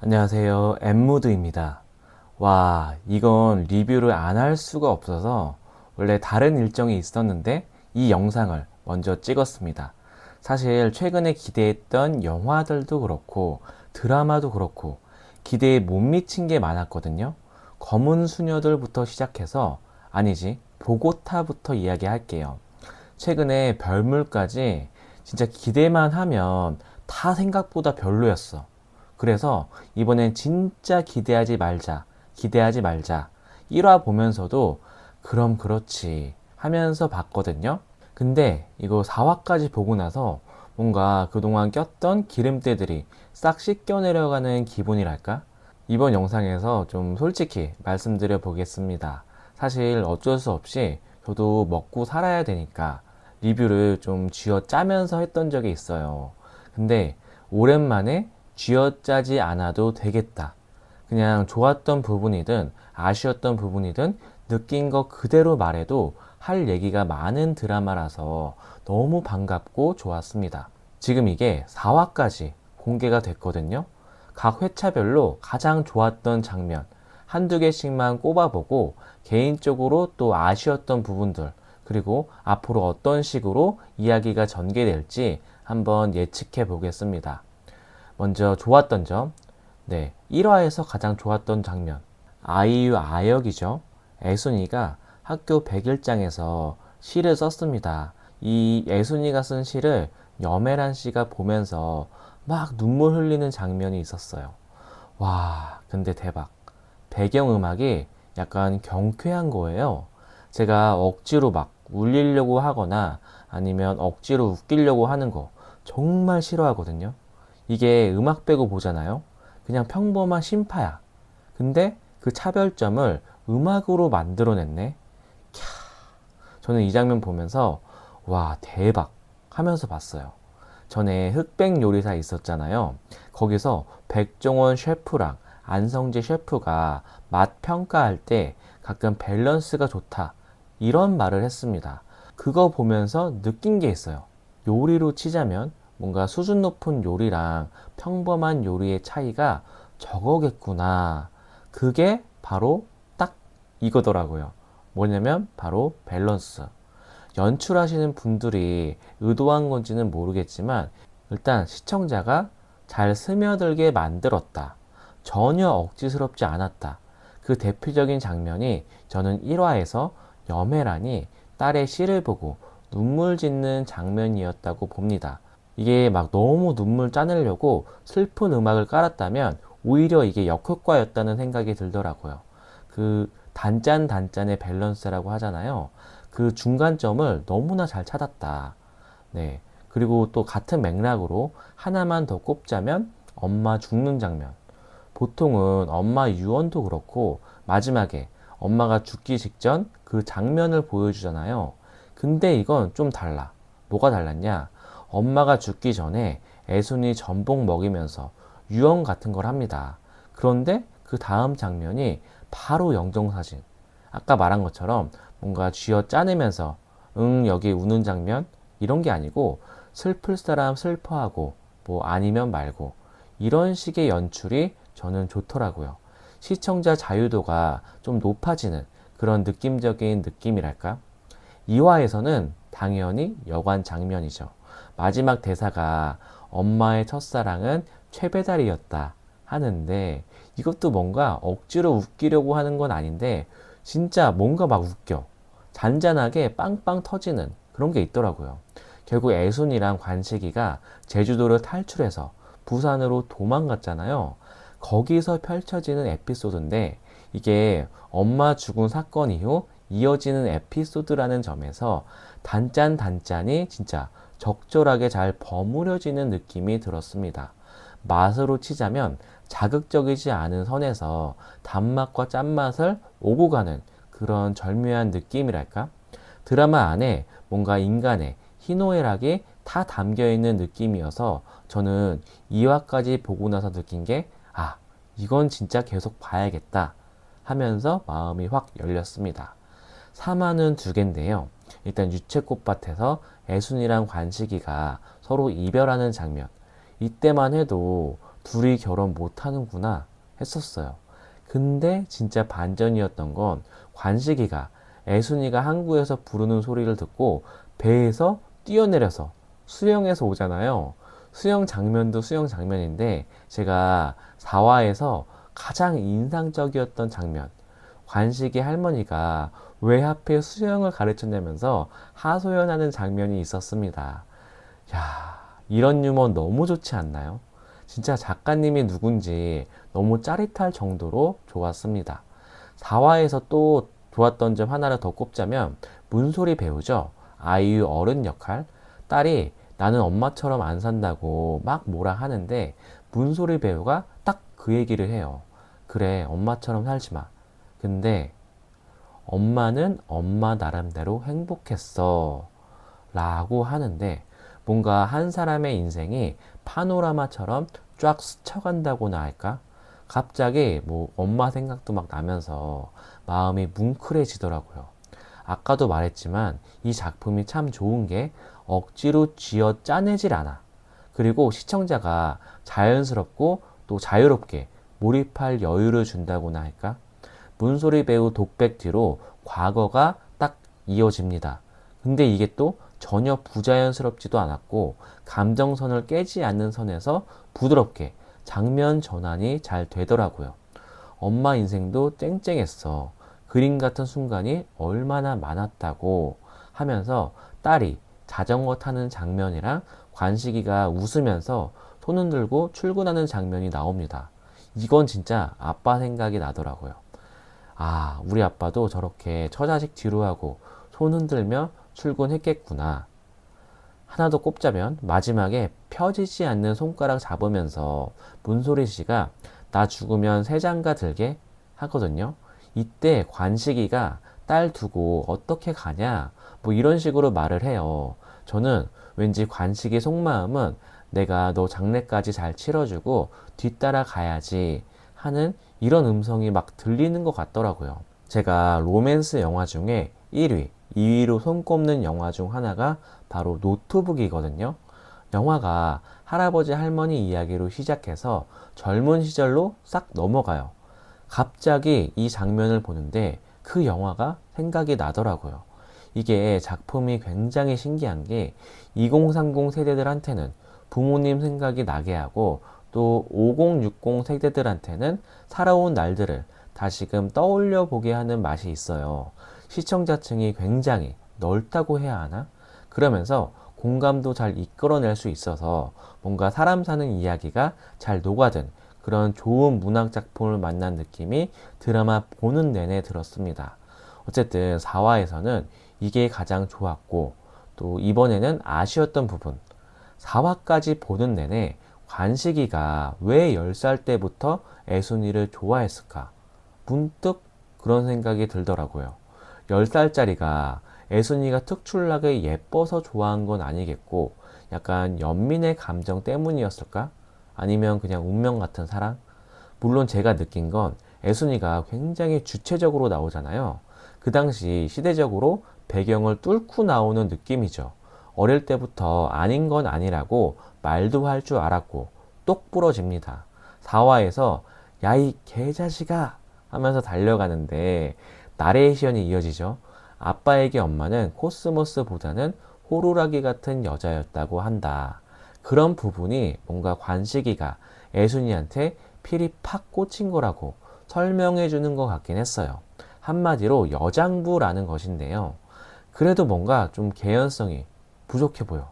안녕하세요. 엠무드입니다. 와, 이건 리뷰를 안 할 수가 없어서 원래 다른 일정이 있었는데 이 영상을 먼저 찍었습니다. 사실 최근에 기대했던 영화들도 그렇고 드라마도 그렇고 기대에 못 미친 게 많았거든요. 검은 수녀들부터 시작해서 아니지, 보고타부터 이야기할게요. 최근에 별물까지 진짜 기대만 하면 다 생각보다 별로였어. 그래서 이번엔 진짜 기대하지 말자. 1화 보면서도 그럼 그렇지 하면서 봤거든요. 근데 이거 4화까지 보고 나서 뭔가 그동안 꼈던 기름때들이 싹 씻겨 내려가는 기분이랄까? 이번 영상에서 좀 솔직히 말씀드려 보겠습니다. 사실 어쩔 수 없이 저도 먹고 살아야 되니까 리뷰를 좀 쥐어 짜면서 했던 적이 있어요. 근데 오랜만에 쥐어짜지 않아도 되겠다. 그냥 좋았던 부분이든 아쉬웠던 부분이든 느낀 거 그대로 말해도 할 얘기가 많은 드라마라서 너무 반갑고 좋았습니다. 지금 이게 4화까지 공개가 됐거든요. 각 회차별로 가장 좋았던 장면 한두 개씩만 꼽아보고 개인적으로 또 아쉬웠던 부분들 그리고 앞으로 어떤 식으로 이야기가 전개될지 한번 예측해 보겠습니다. 먼저 좋았던 점, 네, 1화에서 가장 좋았던 장면, 아이유 아역이죠. 애순이가 학교 100일장에서 시를 썼습니다. 이 애순이가 쓴 시를 염혜란 씨가 보면서 막 눈물 흘리는 장면이 있었어요. 와, 근데 대박. 배경음악이 약간 경쾌한 거예요. 제가 억지로 막 울리려고 하거나 아니면 억지로 웃기려고 하는 거 정말 싫어하거든요. 이게 음악 빼고 보잖아요. 그냥 평범한 심파야. 근데 그 차별점을 음악으로 만들어냈네. 캬, 저는 이 장면 보면서 와, 대박 하면서 봤어요. 전에 흑백 요리사 있었잖아요. 거기서 백종원 셰프랑 안성재 셰프가 맛 평가할 때 가끔 밸런스가 좋다. 이런 말을 했습니다. 그거 보면서 느낀 게 있어요. 요리로 치자면 뭔가 수준 높은 요리랑 평범한 요리의 차이가 저거겠구나. 그게 바로 딱 이거더라고요. 뭐냐면 바로 밸런스. 연출하시는 분들이 의도한 건지는 모르겠지만 일단 시청자가 잘 스며들게 만들었다. 전혀 억지스럽지 않았다. 그 대표적인 장면이 저는 1화에서 염혜란이 딸의 시를 보고 눈물 짓는 장면이었다고 봅니다. 이게 막 너무 눈물 짜내려고 슬픈 음악을 깔았다면 오히려 이게 역효과였다는 생각이 들더라고요. 그 단짠단짠의 밸런스라고 하잖아요. 그 중간점을 너무나 잘 찾았다. 네. 그리고 또 같은 맥락으로 하나만 더 꼽자면 엄마 죽는 장면. 보통은 엄마 유언도 그렇고 마지막에 엄마가 죽기 직전 그 장면을 보여주잖아요. 근데 이건 좀 달라. 뭐가 달랐냐? 엄마가 죽기 전에 애순이 전복 먹이면서 유언 같은 걸 합니다. 그런데 그 다음 장면이 바로 영정사진. 아까 말한 것처럼 뭔가 쥐어 짜내면서 응, 여기 우는 장면? 이런 게 아니고 슬플 사람 슬퍼하고 뭐 아니면 말고 이런 식의 연출이 저는 좋더라고요. 시청자 자유도가 좀 높아지는 그런 느낌적인 느낌이랄까? 2화에서는 당연히 여관 장면이죠. 마지막 대사가 엄마의 첫사랑은 최배달이었다 하는데 이것도 뭔가 억지로 웃기려고 하는 건 아닌데 진짜 뭔가 막 웃겨. 잔잔하게 빵빵 터지는 그런 게 있더라고요. 결국 애순이랑 관식이가 제주도를 탈출해서 부산으로 도망갔잖아요. 거기서 펼쳐지는 에피소드인데 이게 엄마 죽은 사건 이후 이어지는 에피소드라는 점에서 단짠단짠이 진짜 적절하게 잘 버무려지는 느낌이 들었습니다. 맛으로 치자면 자극적이지 않은 선에서 단맛과 짠맛을 오고 가는 그런 절묘한 느낌이랄까? 드라마 안에 뭔가 인간의 희노애락이 다 담겨있는 느낌이어서 저는 2화까지 보고 나서 느낀 게 아, 이건 진짜 계속 봐야겠다 하면서 마음이 확 열렸습니다. 3화는 두 개인데요. 일단 유채꽃밭에서 애순이랑 관식이가 서로 이별하는 장면. 이때만 해도 둘이 결혼 못하는구나 했었어요. 근데 진짜 반전이었던 건 관식이가 애순이가 항구에서 부르는 소리를 듣고 배에서 뛰어내려서 수영해서 오잖아요. 수영 장면도 수영 장면인데 제가 4화에서 가장 인상적이었던 장면, 관식이 할머니가 왜 하필 수영을 가르쳤냐면서 하소연하는 장면이 있었습니다. 야, 이런 유머 너무 좋지 않나요? 진짜 작가님이 누군지 너무 짜릿할 정도로 좋았습니다. 4화에서 또 좋았던 점 하나를 더 꼽자면 문소리 배우죠. 아이유 어른 역할. 딸이 나는 엄마처럼 안 산다고 막 뭐라 하는데 문소리 배우가 딱 그 얘기를 해요. 그래, 엄마처럼 살지 마. 근데 엄마는 엄마 나름대로 행복했어. 라고 하는데 뭔가 한 사람의 인생이 파노라마처럼 쫙 스쳐간다고나 할까? 갑자기 뭐 엄마 생각도 막 나면서 마음이 뭉클해지더라고요. 아까도 말했지만 이 작품이 참 좋은 게 억지로 쥐어 짜내질 않아. 그리고 시청자가 자연스럽고 또 자유롭게 몰입할 여유를 준다고나 할까? 문소리 배우 독백 뒤로 과거가 딱 이어집니다. 근데 이게 또 전혀 부자연스럽지도 않았고 감정선을 깨지 않는 선에서 부드럽게 장면 전환이 잘 되더라고요. 엄마 인생도 쨍쨍했어. 그림 같은 순간이 얼마나 많았다고 하면서 딸이 자전거 타는 장면이랑 관식이가 웃으면서 손 흔들고 출근하는 장면이 나옵니다. 이건 진짜 아빠 생각이 나더라고요. 아, 우리 아빠도 저렇게 처자식 뒤로 하고 손 흔들며 출근했겠구나. 하나 더 꼽자면 마지막에 펴지지 않는 손가락 잡으면서 문소리 씨가 나 죽으면 새 장가 들게 하거든요. 이때 관식이가 딸 두고 어떻게 가냐 뭐 이런 식으로 말을 해요. 저는 왠지 관식이 속마음은 내가 너 장례까지 잘 치러주고 뒤따라 가야지 하는 이런 음성이 막 들리는 것 같더라고요. 제가 로맨스 영화 중에 1위, 2위로 손꼽는 영화 중 하나가 바로 노트북이거든요. 영화가 할아버지 할머니 이야기로 시작해서 젊은 시절로 싹 넘어가요. 갑자기 이 장면을 보는데 그 영화가 생각이 나더라고요. 이게 작품이 굉장히 신기한 게 2030 세대들한테는 부모님 생각이 나게 하고 또 5060 세대들한테는 살아온 날들을 다시금 떠올려 보게 하는 맛이 있어요. 시청자층이 굉장히 넓다고 해야 하나? 그러면서 공감도 잘 이끌어낼 수 있어서 뭔가 사람 사는 이야기가 잘 녹아든 그런 좋은 문학 작품을 만난 느낌이 드라마 보는 내내 들었습니다. 어쨌든 4화에서는 이게 가장 좋았고 또 이번에는 아쉬웠던 부분 4화까지 보는 내내 관식이가 왜 10살 때부터 애순이를 좋아했을까? 문득 그런 생각이 들더라고요. 10살짜리가 애순이가 특출나게 예뻐서 좋아한 건 아니겠고 약간 연민의 감정 때문이었을까? 아니면 그냥 운명 같은 사랑? 물론 제가 느낀 건 애순이가 굉장히 주체적으로 나오잖아요. 그 당시 시대적으로 배경을 뚫고 나오는 느낌이죠. 어릴 때부터 아닌 건 아니라고 말도 할 줄 알았고 똑 부러집니다. 4화에서 야 이 개자식아 하면서 달려가는데 나레이션이 이어지죠. 아빠에게 엄마는 코스모스보다는 호루라기 같은 여자였다고 한다. 그런 부분이 뭔가 관식이가 애순이한테 필이 팍 꽂힌 거라고 설명해 주는 것 같긴 했어요. 한마디로 여장부라는 것인데요. 그래도 뭔가 좀 개연성이 부족해 보여.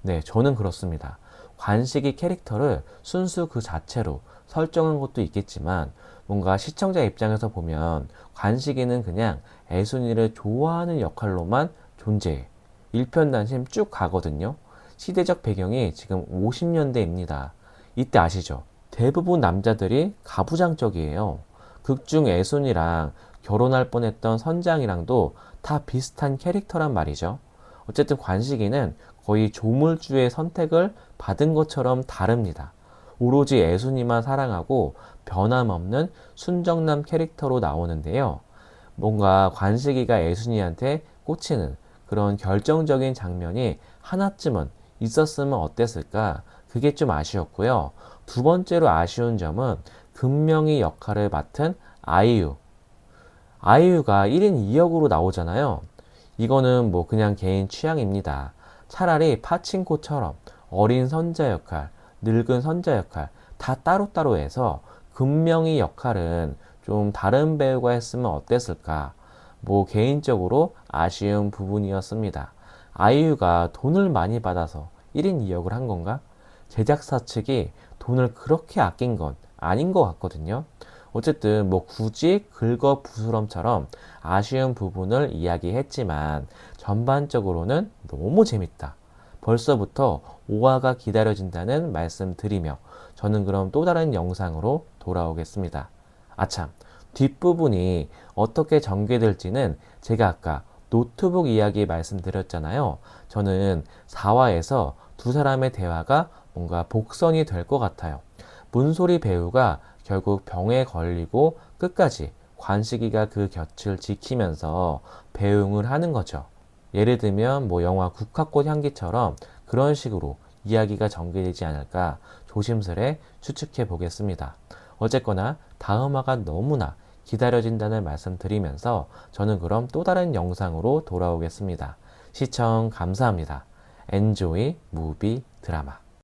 네, 저는 그렇습니다. 관식이 캐릭터를 순수 그 자체로 설정한 것도 있겠지만 뭔가 시청자 입장에서 보면 관식이는 그냥 애순이를 좋아하는 역할로만 존재해. 일편단심 쭉 가거든요. 시대적 배경이 지금 50년대입니다. 이때 아시죠? 대부분 남자들이 가부장적이에요. 극중 애순이랑 결혼할 뻔했던 선장이랑도 다 비슷한 캐릭터란 말이죠. 어쨌든 관식이는 거의 조물주의 선택을 받은 것처럼 다릅니다. 오로지 애순이만 사랑하고 변함없는 순정남 캐릭터로 나오는데요. 뭔가 관식이가 애순이한테 꽂히는 그런 결정적인 장면이 하나쯤은 있었으면 어땠을까? 그게 좀 아쉬웠고요. 두 번째로 아쉬운 점은 금명이 역할을 맡은 아이유. 아이유가 1인 2역으로 나오잖아요. 이거는 뭐 그냥 개인 취향입니다. 차라리 파친코처럼 어린 선자 역할, 늙은 선자 역할 다 따로따로 해서 금명이 역할은 좀 다른 배우가 했으면 어땠을까? 뭐 개인적으로 아쉬운 부분이었습니다. 아이유가 돈을 많이 받아서 1인 2역을 한 건가? 제작사 측이 돈을 그렇게 아낀 건 아닌 것 같거든요. 어쨌든 뭐 굳이 긁어부스럼처럼 아쉬운 부분을 이야기했지만 전반적으로는 너무 재밌다. 벌써부터 5화가 기다려진다는 말씀드리며 저는 그럼 또 다른 영상으로 돌아오겠습니다. 아참, 뒷부분이 어떻게 전개될지는 제가 아까 노트북 이야기 말씀드렸잖아요. 저는 4화에서 두 사람의 대화가 뭔가 복선이 될 것 같아요. 문소리 배우가 결국 병에 걸리고 끝까지 관식이가 그 곁을 지키면서 배웅을 하는 거죠. 예를 들면 뭐 영화 국화꽃 향기처럼 그런 식으로 이야기가 전개되지 않을까 조심스레 추측해 보겠습니다. 어쨌거나 다음화가 너무나 기다려진다는 말씀 드리면서 저는 그럼 또 다른 영상으로 돌아오겠습니다. 시청 감사합니다. 엔조이 무비 드라마